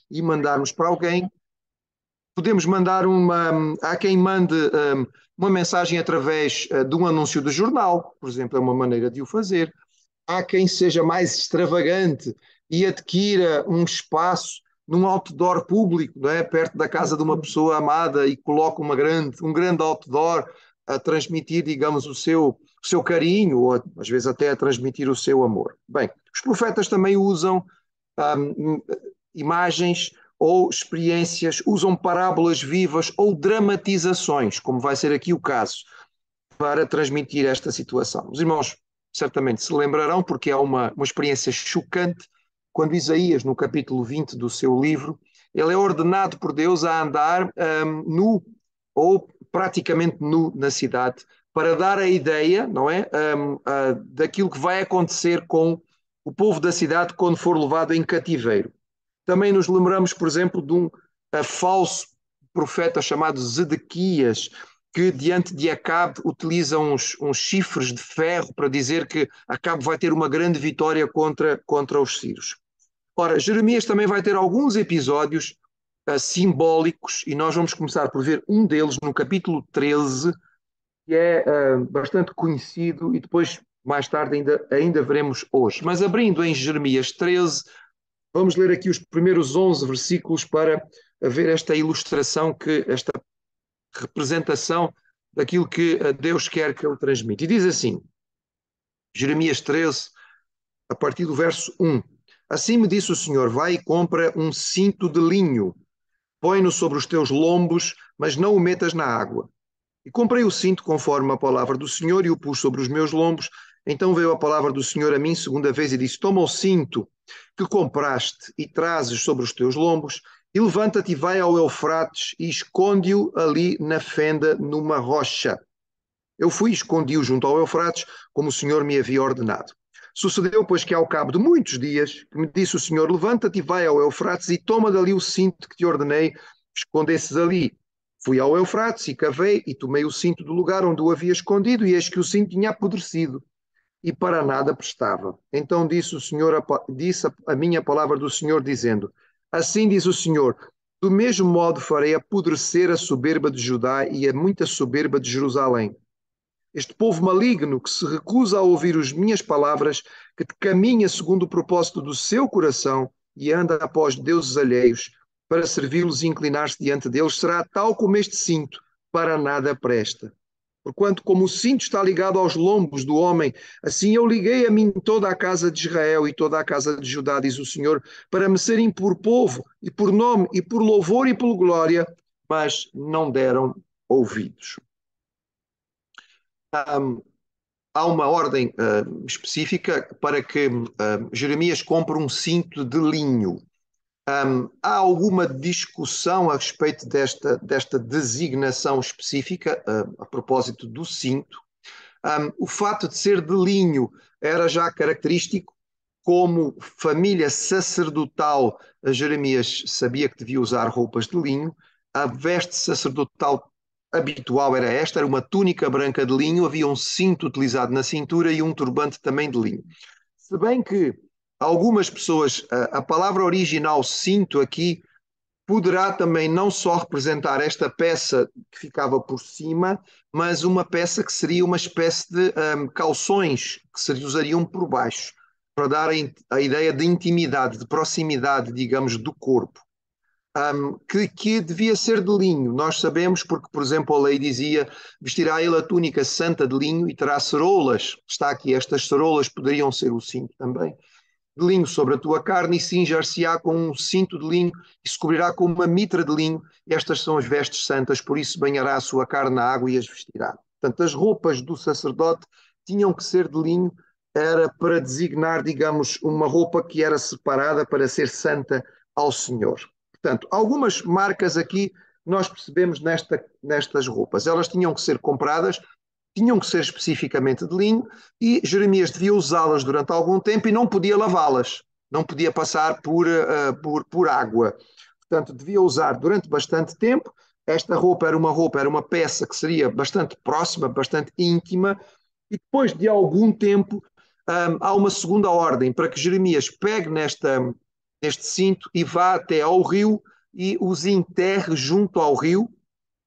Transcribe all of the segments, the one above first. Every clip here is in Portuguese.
e mandarmos para alguém. Podemos mandar há quem mande uma mensagem através de um anúncio de jornal, por exemplo, é uma maneira de o fazer. Há quem seja mais extravagante e adquira um espaço num outdoor público, não é? Perto da casa de uma pessoa amada e coloca um grande outdoor a transmitir, digamos, o seu carinho, ou às vezes até a transmitir o seu amor. Bem, os profetas também usam imagens ou experiências, usam parábolas vivas ou dramatizações, como vai ser aqui o caso, para transmitir esta situação. Os irmãos certamente se lembrarão, porque é uma experiência chocante, quando Isaías, no capítulo 20 do seu livro, ele é ordenado por Deus a andar nu, ou praticamente nu na cidade, para dar a ideia, não é, daquilo que vai acontecer com o povo da cidade quando for levado em cativeiro. Também nos lembramos, por exemplo, de um falso profeta chamado Zedequias, que diante de Acabe utiliza uns chifres de ferro para dizer que Acabe vai ter uma grande vitória contra os sírios. Ora, Jeremias também vai ter alguns episódios simbólicos, e nós vamos começar por ver um deles no capítulo 13, que é bastante conhecido, e depois, mais tarde, ainda veremos hoje. Mas abrindo em Jeremias 13, vamos ler aqui os primeiros 11 versículos para ver esta ilustração, esta representação daquilo que Deus quer que ele transmita. E diz assim, Jeremias 13, a partir do verso 1. Assim me disse o Senhor, vai e compra um cinto de linho, põe-no sobre os teus lombos, mas não o metas na água. E comprei o cinto conforme a palavra do Senhor e o pus sobre os meus lombos. Então veio a palavra do Senhor a mim segunda vez e disse, toma o cinto que compraste e trazes sobre os teus lombos e levanta-te e vai ao Eufrates e esconde-o ali na fenda numa rocha. Eu fui e escondi-o junto ao Eufrates, como o Senhor me havia ordenado. Sucedeu, pois, que ao cabo de muitos dias, que me disse o Senhor, levanta-te e vai ao Eufrates e toma dali o cinto que te ordenei, escondesses ali. Fui ao Eufrates e cavei e tomei o cinto do lugar onde o havia escondido e eis que o cinto tinha apodrecido e para nada prestava. Então disse o Senhor, disse a minha palavra do Senhor, dizendo, assim diz o Senhor, do mesmo modo farei apodrecer a soberba de Judá e a muita soberba de Jerusalém. Este povo maligno que se recusa a ouvir as minhas palavras, que caminha segundo o propósito do seu coração e anda após deuses alheios, para servi-los e inclinar-se diante deles, será tal como este cinto, para nada presta. Porquanto, como o cinto está ligado aos lombos do homem, assim eu liguei a mim toda a casa de Israel e toda a casa de Judá, diz o Senhor, para me serem por povo, e por nome, e por louvor e por glória, mas não deram ouvidos. Há uma ordem específica para que Jeremias compre um cinto de linho. Há alguma discussão a respeito desta designação específica, a propósito do cinto. O fato de ser de linho era já característico, como família sacerdotal, Jeremias sabia que devia usar roupas de linho, a veste sacerdotal habitual era esta, era uma túnica branca de linho, havia um cinto utilizado na cintura e um turbante também de linho. Se bem que algumas pessoas, a palavra original cinto aqui poderá também não só representar esta peça que ficava por cima, mas uma peça que seria uma espécie de calções que se usariam por baixo, para dar a ideia de intimidade, de proximidade, digamos, do corpo. Que devia ser de linho. Nós sabemos porque, por exemplo, a lei dizia vestirá ele a túnica santa de linho e terá ceroulas. Está aqui, estas ceroulas poderiam ser o cinto também. De linho sobre a tua carne e cinjar-se-á com um cinto de linho e se cobrirá com uma mitra de linho. Estas são as vestes santas, por isso banhará a sua carne na água e as vestirá. Portanto, as roupas do sacerdote tinham que ser de linho, era para designar, digamos, uma roupa que era separada para ser santa ao Senhor. Portanto, algumas marcas aqui nós percebemos nestas roupas. Elas tinham que ser compradas, tinham que ser especificamente de linho e Jeremias devia usá-las durante algum tempo e não podia lavá-las, não podia passar por água. Portanto, devia usar durante bastante tempo. Esta roupa, era uma peça que seria bastante próxima, bastante íntima, e depois de algum tempo há uma segunda ordem para que Jeremias pegue neste cinto e vá até ao rio e os enterre junto ao rio.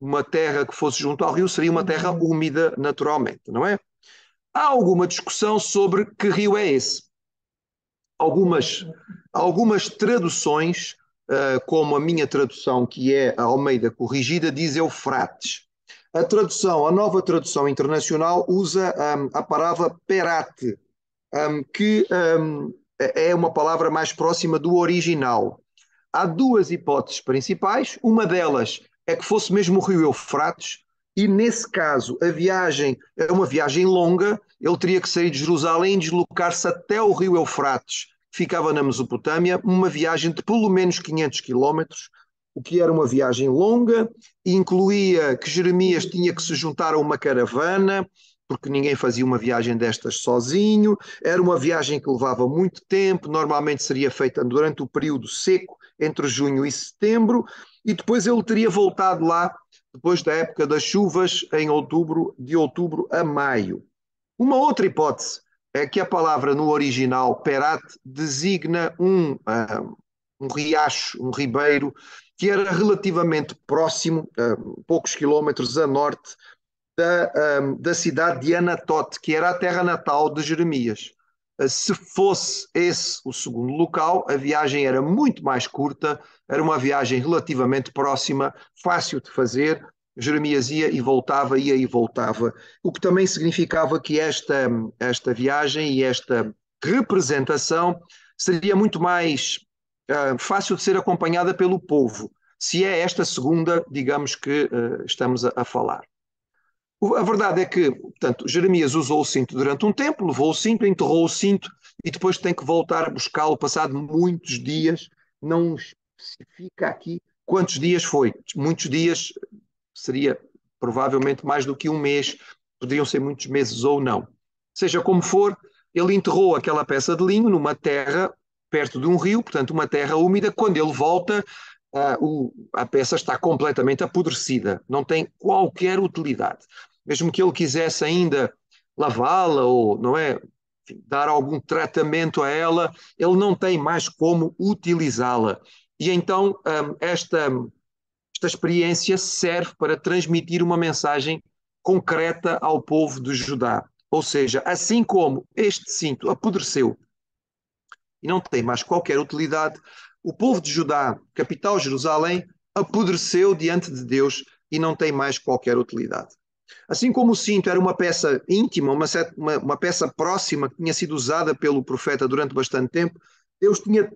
Uma terra que fosse junto ao rio seria uma terra úmida naturalmente, não é? Há alguma discussão sobre que rio é esse. Algumas traduções, como a minha tradução, que é a Almeida Corrigida, diz Eufrates. A nova tradução internacional usa a palavra Perate, que é uma palavra mais próxima do original. Há duas hipóteses principais. Uma delas é que fosse mesmo o rio Eufrates, e nesse caso a viagem é uma viagem longa, ele teria que sair de Jerusalém e deslocar-se até o rio Eufrates, que ficava na Mesopotâmia, uma viagem de pelo menos 500 quilómetros, o que era uma viagem longa, e incluía que Jeremias tinha que se juntar a uma caravana, porque ninguém fazia uma viagem destas sozinho, era uma viagem que levava muito tempo, normalmente seria feita durante o período seco, entre junho e setembro, e depois ele teria voltado lá depois da época das chuvas, em outubro, de outubro a maio. Uma outra hipótese é que a palavra no original Perat designa um riacho, um ribeiro, que era relativamente próximo, poucos quilómetros a norte, da cidade de Anatote, que era a terra natal de Jeremias. Se fosse esse o segundo local, a viagem era muito mais curta, era uma viagem relativamente próxima, fácil de fazer. Jeremias ia e voltava, o que também significava que esta viagem e esta representação seria muito mais fácil de ser acompanhada pelo povo, se é esta segunda, digamos que estamos a falar. A verdade é que, portanto, Jeremias usou o cinto durante um tempo, levou o cinto, enterrou o cinto e depois tem que voltar a buscá-lo passado muitos dias. Não especifica aqui quantos dias foi. Muitos dias seria provavelmente mais do que um mês, poderiam ser muitos meses ou não. Seja como for, ele enterrou aquela peça de linho numa terra perto de um rio, portanto, uma terra úmida. Quando ele volta, a peça está completamente apodrecida, não tem qualquer utilidade. Mesmo que ele quisesse ainda lavá-la ou, não é, enfim, dar algum tratamento a ela, ele não tem mais como utilizá-la. E então esta experiência serve para transmitir uma mensagem concreta ao povo de Judá. Ou seja, assim como este cinto apodreceu e não tem mais qualquer utilidade, o povo de Judá, capital Jerusalém, apodreceu diante de Deus e não tem mais qualquer utilidade. Assim como o cinto era uma peça íntima, uma peça próxima que tinha sido usada pelo profeta durante bastante tempo, Deus tinha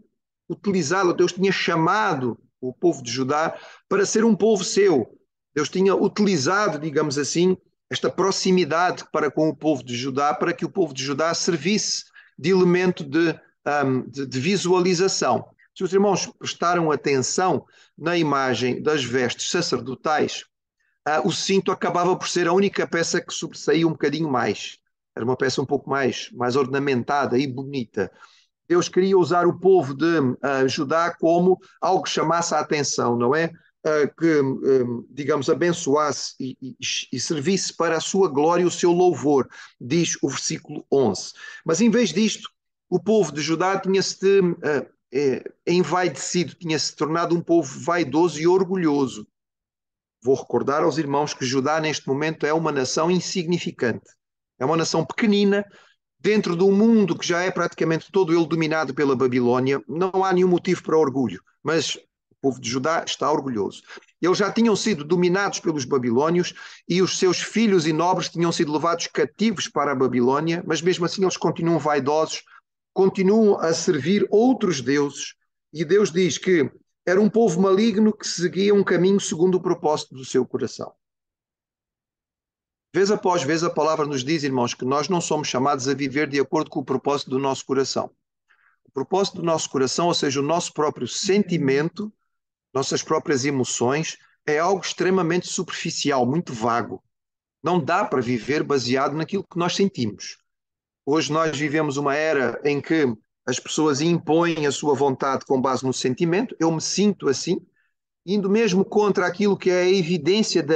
utilizado, Deus tinha chamado o povo de Judá para ser um povo seu. Deus tinha utilizado, digamos assim, esta proximidade para com o povo de Judá, para que o povo de Judá servisse de elemento de visualização. Se os irmãos prestaram atenção na imagem das vestes sacerdotais, o cinto acabava por ser a única peça que sobressaía um bocadinho mais. Era uma peça um pouco mais ornamentada e bonita. Deus queria usar o povo de Judá como algo que chamasse a atenção, não é? Que, digamos, abençoasse e servisse para a sua glória e o seu louvor, diz o versículo 11. Mas em vez disto, o povo de Judá tinha-se envaidecido, tinha-se tornado um povo vaidoso e orgulhoso. Vou recordar aos irmãos que Judá, neste momento, é uma nação insignificante. É uma nação pequenina, dentro de um mundo que já é praticamente todo ele dominado pela Babilónia. Não há nenhum motivo para orgulho, mas o povo de Judá está orgulhoso. Eles já tinham sido dominados pelos babilónios e os seus filhos e nobres tinham sido levados cativos para a Babilónia, mas mesmo assim eles continuam vaidosos, continuam a servir outros deuses. E Deus diz que era um povo maligno que seguia um caminho segundo o propósito do seu coração. Vez após vez a palavra nos diz, irmãos, que nós não somos chamados a viver de acordo com o propósito do nosso coração. O propósito do nosso coração, ou seja, o nosso próprio sentimento, nossas próprias emoções, é algo extremamente superficial, muito vago. Não dá para viver baseado naquilo que nós sentimos. Hoje nós vivemos uma era em que as pessoas impõem a sua vontade com base no sentimento. Eu me sinto assim, indo mesmo contra aquilo que é a evidência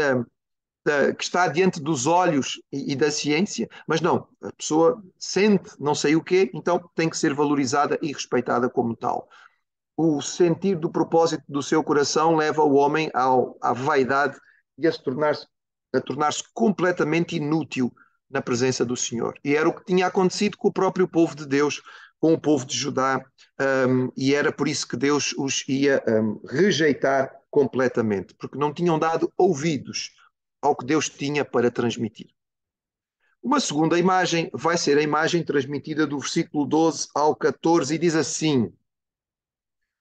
que está diante dos olhos e da ciência, mas não, a pessoa sente não sei o quê, então tem que ser valorizada e respeitada como tal. o sentir do propósito do seu coração leva o homem à vaidade e a tornar-se completamente inútil na presença do Senhor. E era o que tinha acontecido com o próprio povo de Deus, com o povo de Judá, e era por isso que Deus os ia rejeitar completamente, porque não tinham dado ouvidos ao que Deus tinha para transmitir. Uma segunda imagem vai ser a imagem transmitida do versículo 12 ao 14 e diz assim: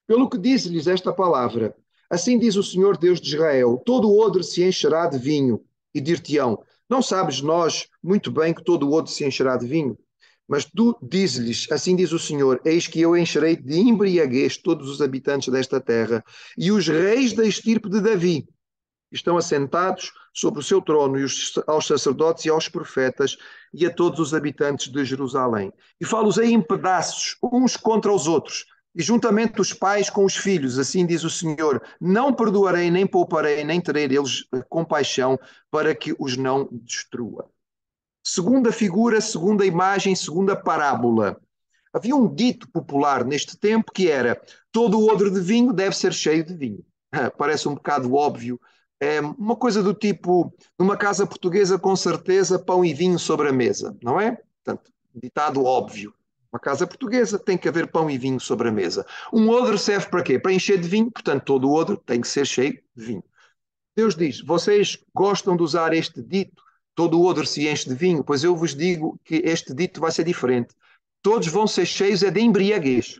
pelo que diz-lhes esta palavra, assim diz o Senhor Deus de Israel, todo o odre se encherá de vinho, e dir-te-ão, não sabes nós muito bem que todo o odre se encherá de vinho? Mas tu diz-lhes, assim diz o Senhor, eis que eu encherei de embriaguez todos os habitantes desta terra, e os reis da estirpe de Davi estão assentados sobre o seu trono, e aos sacerdotes e aos profetas, e a todos os habitantes de Jerusalém. E falo-os em pedaços, uns contra os outros, e juntamente os pais com os filhos, assim diz o Senhor, não perdoarei, nem pouparei, nem terei deles compaixão, para que os não destrua. Segunda figura, segunda imagem, segunda parábola. Havia um dito popular neste tempo que era: todo o odre de vinho deve ser cheio de vinho. Parece um bocado óbvio. É uma coisa do tipo, numa casa portuguesa, com certeza, pão e vinho sobre a mesa, não é? Portanto, ditado óbvio. Uma casa portuguesa tem que haver pão e vinho sobre a mesa. Um odre serve para quê? Para encher de vinho, portanto, todo o odre tem que ser cheio de vinho. Deus diz: vocês gostam de usar este dito, todo o odre se enche de vinho? Pois eu vos digo que este dito vai ser diferente. Todos vão ser cheios de embriaguez,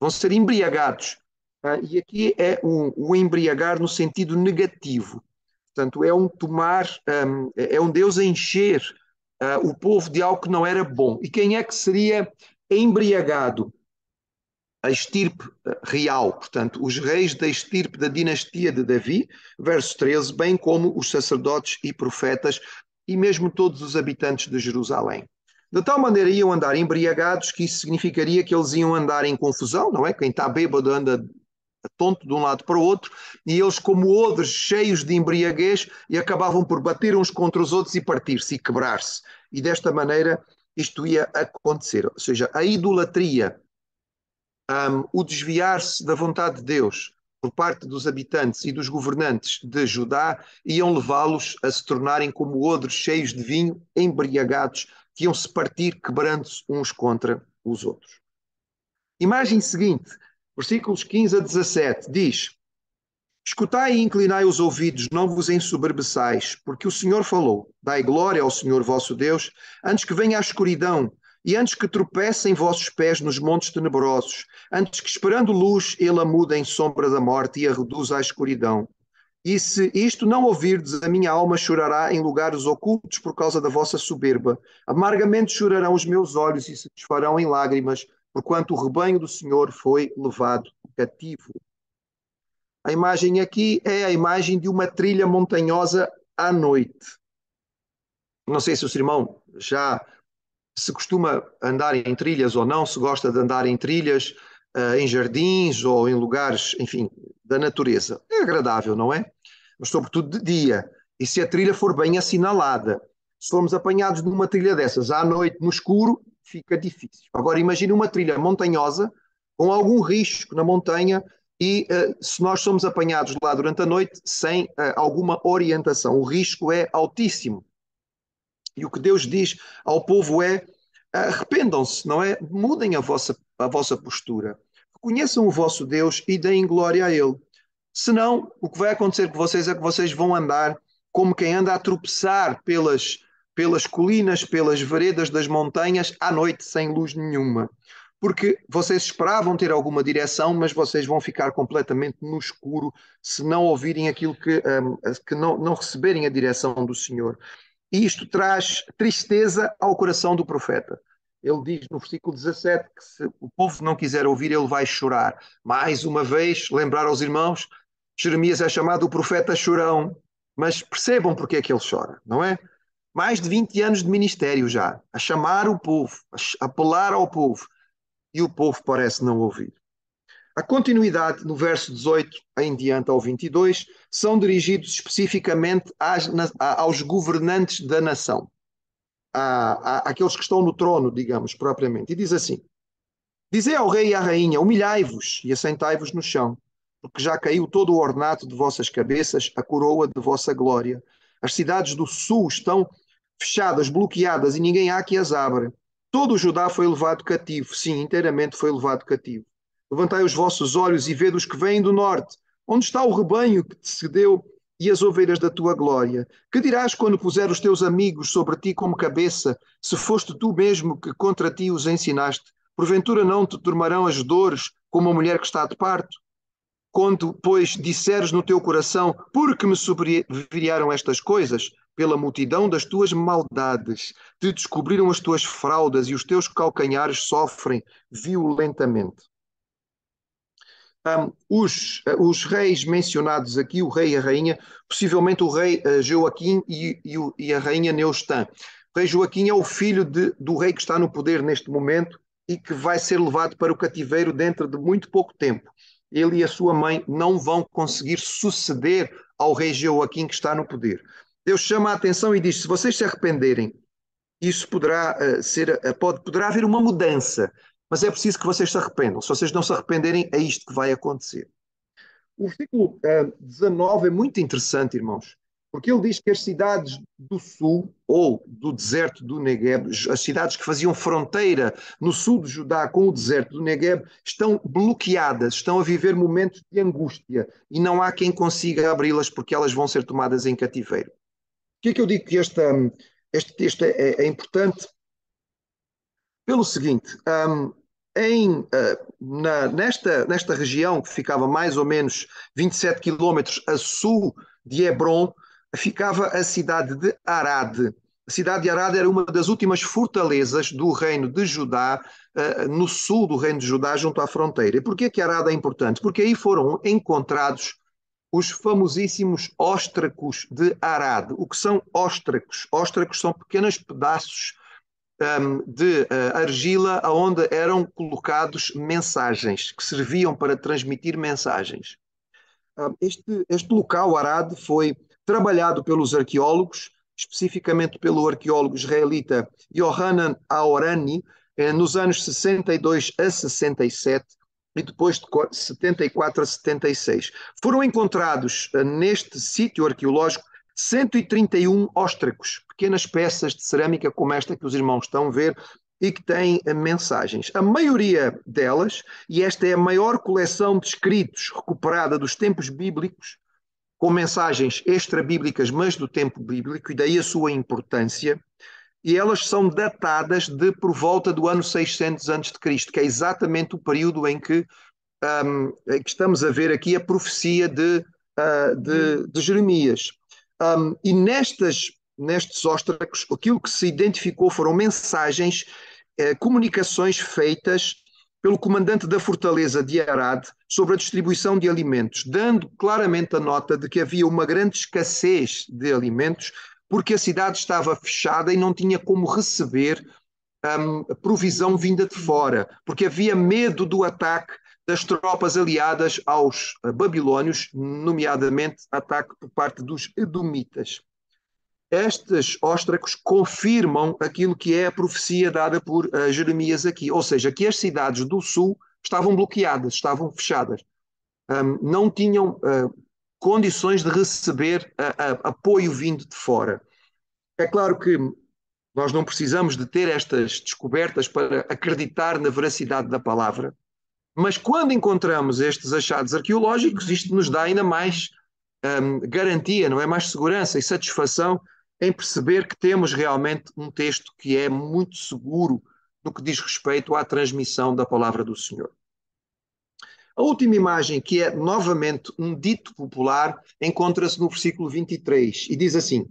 vão ser embriagados. E aqui é o embriagar no sentido negativo. Portanto, é um tomar, é um Deus a encher o povo de algo que não era bom. E quem é que seria embriagado? A estirpe real, portanto, os reis da estirpe da dinastia de Davi, verso 13, bem como os sacerdotes e profetas e mesmo todos os habitantes de Jerusalém. De tal maneira iam andar embriagados que isso significaria que eles iam andar em confusão, não é? Quem está bêbado anda tonto de um lado para o outro, e eles, como odres cheios de embriaguez, e acabavam por bater uns contra os outros e partir-se e quebrar-se. E desta maneira isto ia acontecer. Ou seja, a idolatria, o desviar-se da vontade de Deus por parte dos habitantes e dos governantes de Judá iam levá-los a se tornarem como odres cheios de vinho, embriagados, que iam se partir, quebrando-se uns contra os outros. Imagem seguinte, versículos 15 a 17, diz: escutai e inclinai os ouvidos, não vos ensoberbeçais, porque o Senhor falou. Dai glória ao Senhor vosso Deus, antes que venha a escuridão, e antes que tropecem vossos pés nos montes tenebrosos, antes que, esperando luz, ele a muda em sombra da morte e a reduza à escuridão. E se isto não ouvirdes, a minha alma chorará em lugares ocultos por causa da vossa soberba. Amargamente chorarão os meus olhos e se desfarão em lágrimas, porquanto o rebanho do Senhor foi levado cativo. A imagem aqui é a imagem de uma trilha montanhosa à noite. Não sei se o irmão já se costuma andar em trilhas ou não, se gosta de andar em trilhas, em jardins ou em lugares, enfim, da natureza. É agradável, não é? Mas sobretudo de dia. E se a trilha for bem assinalada, se formos apanhados numa trilha dessas à noite, no escuro, fica difícil. Agora imagine uma trilha montanhosa com algum risco na montanha e se nós somos apanhados lá durante a noite sem alguma orientação, o risco é altíssimo. E o que Deus diz ao povo é: arrependam-se, não é? Mudem a vossa postura. Reconheçam o vosso Deus e deem glória a Ele. Senão, o que vai acontecer com vocês é que vocês vão andar como quem anda a tropeçar pelas colinas, pelas veredas das montanhas, à noite, sem luz nenhuma. Porque vocês esperavam ter alguma direção, mas vocês vão ficar completamente no escuro se não ouvirem aquilo que não receberem a direção do Senhor. E isto traz tristeza ao coração do profeta. Ele diz no versículo 17 que se o povo não quiser ouvir, ele vai chorar. Mais uma vez, lembrar aos irmãos, Jeremias é chamado o profeta chorão, mas percebam porque é que ele chora, não é? Mais de 20 anos de ministério já, a chamar o povo, a apelar ao povo, e o povo parece não ouvir. A continuidade, no verso 18 em diante ao 22, são dirigidos especificamente aos governantes da nação, àqueles que estão no trono, digamos, propriamente. E diz assim: Dizei ao rei e à rainha: humilhai-vos e assentai-vos no chão, porque já caiu todo o ornato de vossas cabeças, a coroa de vossa glória. As cidades do sul estão fechadas, bloqueadas, e ninguém há que as abra. Todo o Judá foi levado cativo, sim, inteiramente foi levado cativo. Levantai os vossos olhos e vede os que vêm do norte. Onde está o rebanho que te cedeu e as ovelhas da tua glória? Que dirás quando puser os teus amigos sobre ti como cabeça, se foste tu mesmo que contra ti os ensinaste? Porventura não te tornarão as dores como a mulher que está de parto? Quando, pois, disseres no teu coração, por que me sobrevieram estas coisas? Pela multidão das tuas maldades, te descobriram as tuas fraudas e os teus calcanhares sofrem violentamente. Os reis mencionados aqui, o rei e a rainha, possivelmente o rei Joaquim e a rainha Neustã. O rei Joaquim é o filho do rei que está no poder neste momento e que vai ser levado para o cativeiro dentro de muito pouco tempo. Ele e a sua mãe não vão conseguir suceder ao rei Joaquim que está no poder. Deus chama a atenção e diz: se vocês se arrependerem, isso poderá haver uma mudança, mas é preciso que vocês se arrependam. Se vocês não se arrependerem, é isto que vai acontecer. O versículo 19 é muito interessante, irmãos, porque ele diz que as cidades do sul, ou do deserto do Negueb, as cidades que faziam fronteira no sul de Judá com o deserto do Negueb, estão bloqueadas, estão a viver momentos de angústia e não há quem consiga abri-las porque elas vão ser tomadas em cativeiro. Por que é que eu digo que este texto é importante? Pelo seguinte, nesta região que ficava mais ou menos 27 quilómetros a sul de Hebron, ficava a cidade de Arad. A cidade de Arad era uma das últimas fortalezas do reino de Judá, no sul do reino de Judá, junto à fronteira. E porquê que Arad é importante? Porque aí foram encontrados os famosíssimos óstracos de Arad. O que são óstracos? Óstracos são pequenos pedaços de argila onde eram colocados mensagens, que serviam para transmitir mensagens. Este local, Arad, foi trabalhado pelos arqueólogos, especificamente pelo arqueólogo israelita Yohanan Aorani, nos anos 62 a 67 e depois de 74 a 76. Foram encontrados neste sítio arqueológico 131 óstracos, pequenas peças de cerâmica como esta que os irmãos estão a ver e que têm mensagens. A maioria delas, e esta é a maior coleção de escritos recuperada dos tempos bíblicos, com mensagens extra-bíblicas, mas do tempo bíblico, e daí a sua importância, e elas são datadas de por volta do ano 600 a.C., que é exatamente o período em que estamos a ver aqui a profecia de Jeremias. E nestes óstracos, aquilo que se identificou foram mensagens, comunicações feitas pelo comandante da fortaleza de Arad sobre a distribuição de alimentos, dando claramente a nota de que havia uma grande escassez de alimentos, porque a cidade estava fechada e não tinha como receber provisão vinda de fora, porque havia medo do ataque das tropas aliadas aos babilônios, nomeadamente ataque por parte dos edomitas. Estes óstracos confirmam aquilo que é a profecia dada por Jeremias aqui, ou seja, que as cidades do sul estavam bloqueadas, estavam fechadas, não tinham condições de receber apoio vindo de fora. É claro que nós não precisamos de ter estas descobertas para acreditar na veracidade da palavra, mas quando encontramos estes achados arqueológicos, isto nos dá ainda mais garantia, não é? Mais segurança e satisfação em perceber que temos realmente um texto que é muito seguro no que diz respeito à transmissão da palavra do Senhor. A última imagem, que é novamente um dito popular, encontra-se no versículo 23 e diz assim: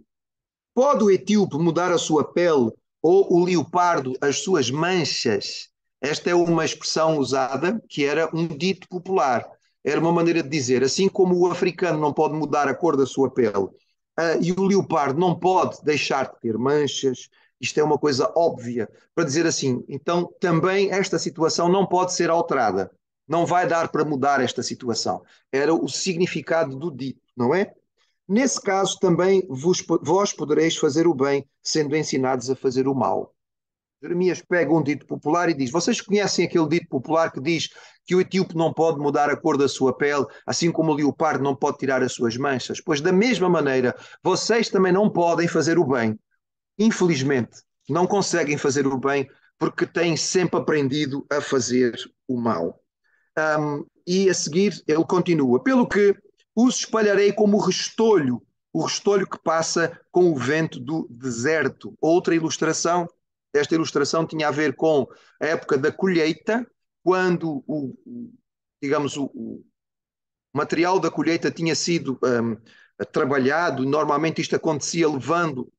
pode o etíope mudar a sua pele ou o leopardo as suas manchas? Esta é uma expressão usada que era um dito popular. Era uma maneira de dizer, assim como o africano não pode mudar a cor da sua pele, e o leopardo não pode deixar de ter manchas, isto é uma coisa óbvia, para dizer assim, então também esta situação não pode ser alterada. Não vai dar para mudar esta situação. Era o significado do dito, não é? Nesse caso também vós podereis fazer o bem, sendo ensinados a fazer o mal. Jeremias pega um dito popular e diz: vocês conhecem aquele dito popular que diz que o etíope não pode mudar a cor da sua pele, assim como o leopardo não pode tirar as suas manchas? Pois da mesma maneira, vocês também não podem fazer o bem. Infelizmente, não conseguem fazer o bem porque têm sempre aprendido a fazer o mal. E a seguir ele continua: pelo que os espalharei como o restolho que passa com o vento do deserto. Outra ilustração, esta ilustração tinha a ver com a época da colheita, quando digamos, o material da colheita tinha sido trabalhado. Normalmente isto acontecia levando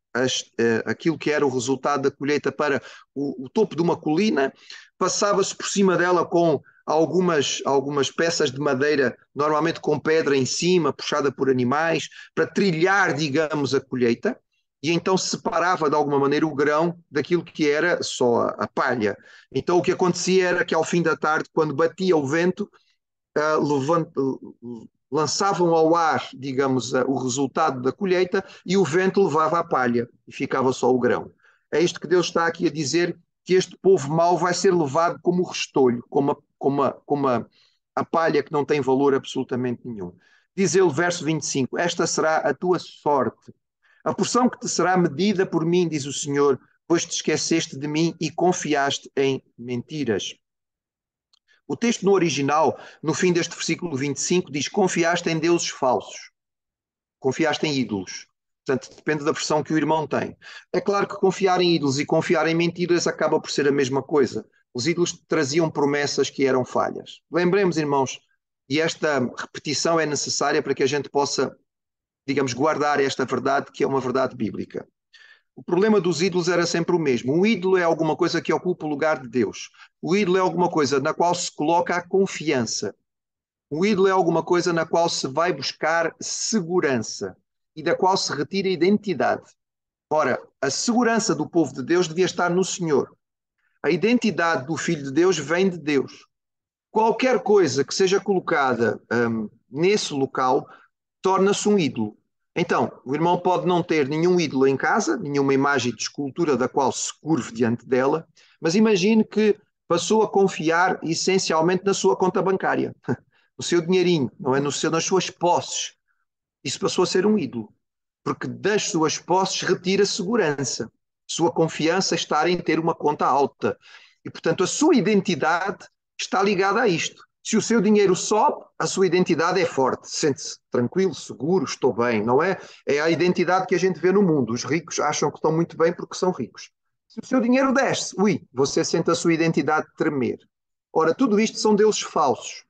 aquilo que era o resultado da colheita para o topo de uma colina, passava-se por cima dela com algumas peças de madeira, normalmente com pedra em cima, puxada por animais, para trilhar, digamos, a colheita, e então separava de alguma maneira o grão daquilo que era só a palha. Então o que acontecia era que ao fim da tarde, quando batia o vento, lançavam ao ar, digamos, o resultado da colheita e o vento levava a palha e ficava só o grão. É isto que Deus está aqui a dizer, que este povo mau vai ser levado como restolho, como a palha que não tem valor absolutamente nenhum. Diz ele, verso 25, esta será a tua sorte, a porção que te será medida por mim, diz o Senhor, pois te esqueceste de mim e confiaste em mentiras. O texto no original, no fim deste versículo 25, diz: confiaste em deuses falsos, confiaste em ídolos. Portanto, depende da versão que o irmão tem. É claro que confiar em ídolos e confiar em mentiras acaba por ser a mesma coisa. Os ídolos traziam promessas que eram falhas. Lembremos, irmãos, e esta repetição é necessária para que a gente possa, digamos, guardar esta verdade, que é uma verdade bíblica. O problema dos ídolos era sempre o mesmo. Um ídolo é alguma coisa que ocupa o lugar de Deus. O ídolo é alguma coisa na qual se coloca a confiança. O ídolo é alguma coisa na qual se vai buscar segurança e da qual se retira a identidade. Ora, a segurança do povo de Deus devia estar no Senhor. A identidade do Filho de Deus vem de Deus. Qualquer coisa que seja colocada nesse local torna-se um ídolo. Então, o irmão pode não ter nenhum ídolo em casa, nenhuma imagem de escultura da qual se curve diante dela, mas imagine que passou a confiar essencialmente na sua conta bancária, no seu dinheirinho, não é nas suas posses. Isso passou a ser um ídolo, porque das suas posses retira segurança. Sua confiança está em ter uma conta alta. E, portanto, a sua identidade está ligada a isto. Se o seu dinheiro sobe, a sua identidade é forte, sente-se tranquilo, seguro, estou bem, não é? É a identidade que a gente vê no mundo. Os ricos acham que estão muito bem porque são ricos. Se o seu dinheiro desce, você sente a sua identidade tremer. Ora, tudo isto são deuses falsos,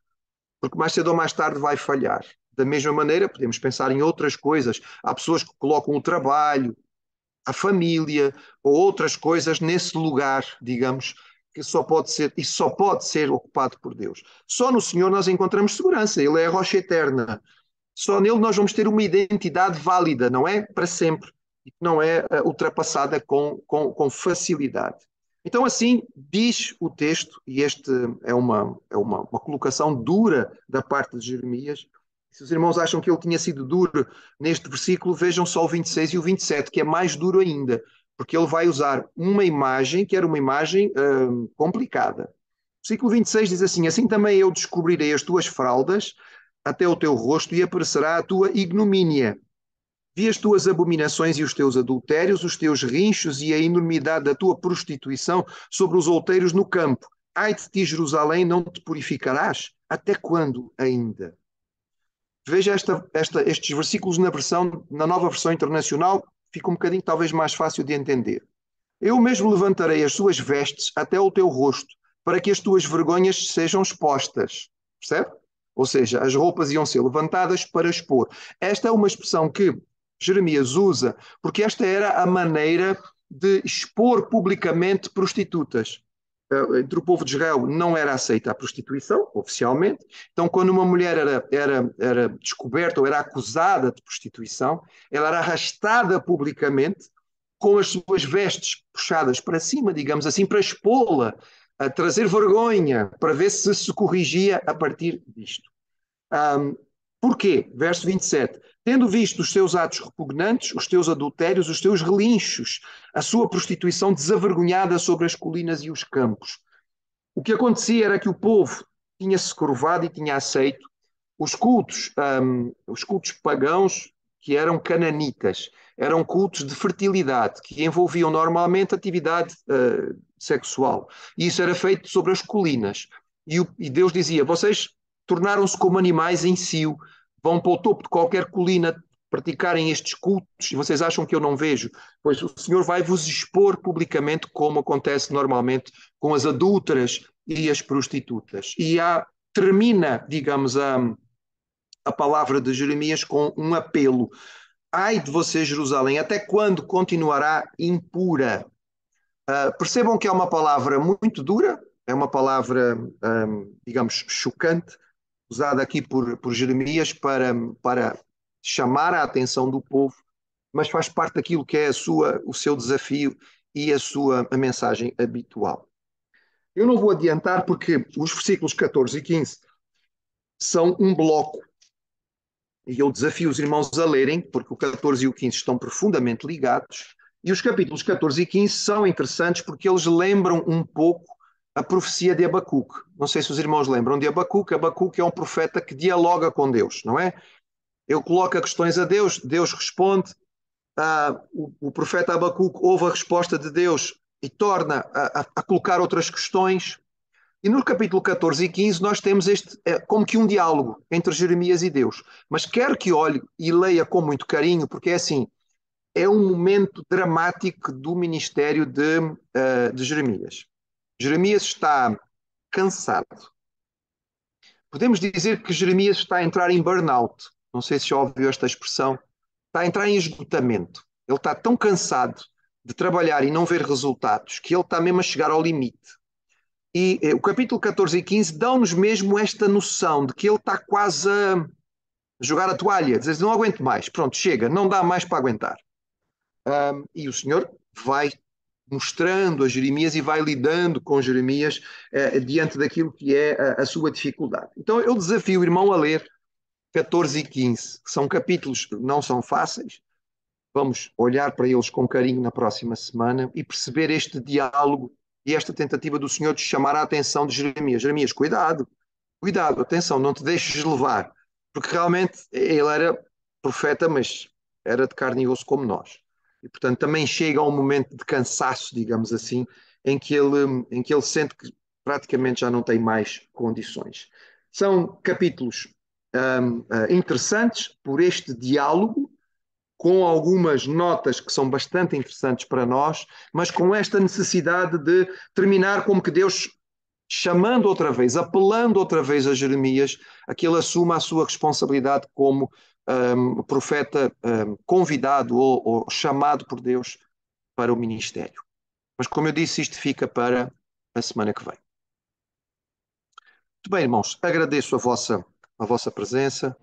porque mais cedo ou mais tarde vai falhar. Da mesma maneira, podemos pensar em outras coisas. Há pessoas que colocam o trabalho, a família ou outras coisas nesse lugar, digamos, que só pode ser ocupado por Deus. Só no Senhor nós encontramos segurança, Ele é a rocha eterna. Só nele nós vamos ter uma identidade válida, não é para sempre, e não é ultrapassada com facilidade. Então, assim, diz o texto, e este é uma colocação dura da parte de Jeremias. Se os irmãos acham que ele tinha sido duro neste versículo, vejam só o 26 e o 27, que é mais duro ainda, porque ele vai usar uma imagem que era uma imagem complicada. O versículo 26 diz assim: assim também eu descobrirei as tuas fraldas até o teu rosto e aparecerá a tua ignomínia. Vi as tuas abominações e os teus adultérios, os teus rinchos e a enormidade da tua prostituição sobre os outeiros no campo. Ai de ti, Jerusalém, não te purificarás? Até quando ainda? Veja estes versículos na nova versão internacional, fica um bocadinho talvez mais fácil de entender. Eu mesmo levantarei as suas vestes até o teu rosto, para que as tuas vergonhas sejam expostas. Percebe? Ou seja, as roupas iam ser levantadas para expor. Esta é uma expressão que Jeremias usa, porque esta era a maneira de expor publicamente prostitutas. Entre o povo de Israel não era aceita a prostituição, oficialmente. Então, quando uma mulher era descoberta ou era acusada de prostituição, ela era arrastada publicamente com as suas vestes puxadas para cima, digamos assim, para expô-la, a trazer vergonha, para ver se corrigia a partir disto. Porquê? Verso 27. Tendo visto os seus atos repugnantes, os teus adultérios, os teus relinchos, a sua prostituição desavergonhada sobre as colinas e os campos. O que acontecia era que o povo tinha-se curvado e tinha aceito os cultos pagãos que eram cananitas, eram cultos de fertilidade, que envolviam normalmente atividade sexual. E isso era feito sobre as colinas. E Deus dizia: vocês tornaram-se como animais em cio, vão para o topo de qualquer colina praticarem estes cultos e vocês acham que eu não vejo? Pois o Senhor vai vos expor publicamente, como acontece normalmente com as adúlteras e as prostitutas. Termina, digamos, a palavra de Jeremias com um apelo. Ai de você, Jerusalém, até quando continuará impura? Percebam que é uma palavra muito dura, é uma palavra, digamos, chocante, usada aqui por Jeremias para chamar a atenção do povo, mas faz parte daquilo que é o seu desafio e a mensagem habitual. Eu não vou adiantar porque os versículos 14 e 15 são um bloco e eu desafio os irmãos a lerem, porque o 14 e o 15 estão profundamente ligados, e os capítulos 14 e 15 são interessantes porque eles lembram um pouco a profecia de Abacuque. Não sei se os irmãos lembram de Abacuque. Abacuque é um profeta que dialoga com Deus, não é? Ele coloca questões a Deus, Deus responde, o profeta Abacuque ouve a resposta de Deus e torna a colocar outras questões. E no capítulo 14 e 15 nós temos como que um diálogo entre Jeremias e Deus. Mas quero que olhe e leia com muito carinho, porque é assim, é um momento dramático do ministério de Jeremias. Jeremias está cansado. Podemos dizer que Jeremias está a entrar em burnout. Não sei se já ouviu esta expressão. Está a entrar em esgotamento. Ele está tão cansado de trabalhar e não ver resultados que ele está mesmo a chegar ao limite. E o capítulo 14 e 15 dão-nos mesmo esta noção de que ele está quase a jogar a toalha, dizer não aguento mais, pronto, chega, não dá mais para aguentar. E o Senhor vai mostrando a Jeremias e vai lidando com Jeremias diante daquilo que é a sua dificuldade. Então eu desafio o irmão a ler 14 e 15, que são capítulos que não são fáceis. Vamos olhar para eles com carinho na próxima semana e perceber este diálogo e esta tentativa do Senhor de chamar a atenção de Jeremias. Jeremias, cuidado, cuidado, atenção, não te deixes levar, porque realmente ele era profeta, mas era de carne e osso como nós. E, portanto, também chega a um momento de cansaço, digamos assim, em que ele sente que praticamente já não tem mais condições. São capítulos interessantes por este diálogo, com algumas notas que são bastante interessantes para nós, mas com esta necessidade de terminar como que Deus chamando outra vez, apelando outra vez a Jeremias, a que ele assuma a sua responsabilidade como profeta convidado ou chamado por Deus para o ministério. Mas como eu disse, isto fica para a semana que vem. Muito bem, irmãos, agradeço a vossa presença.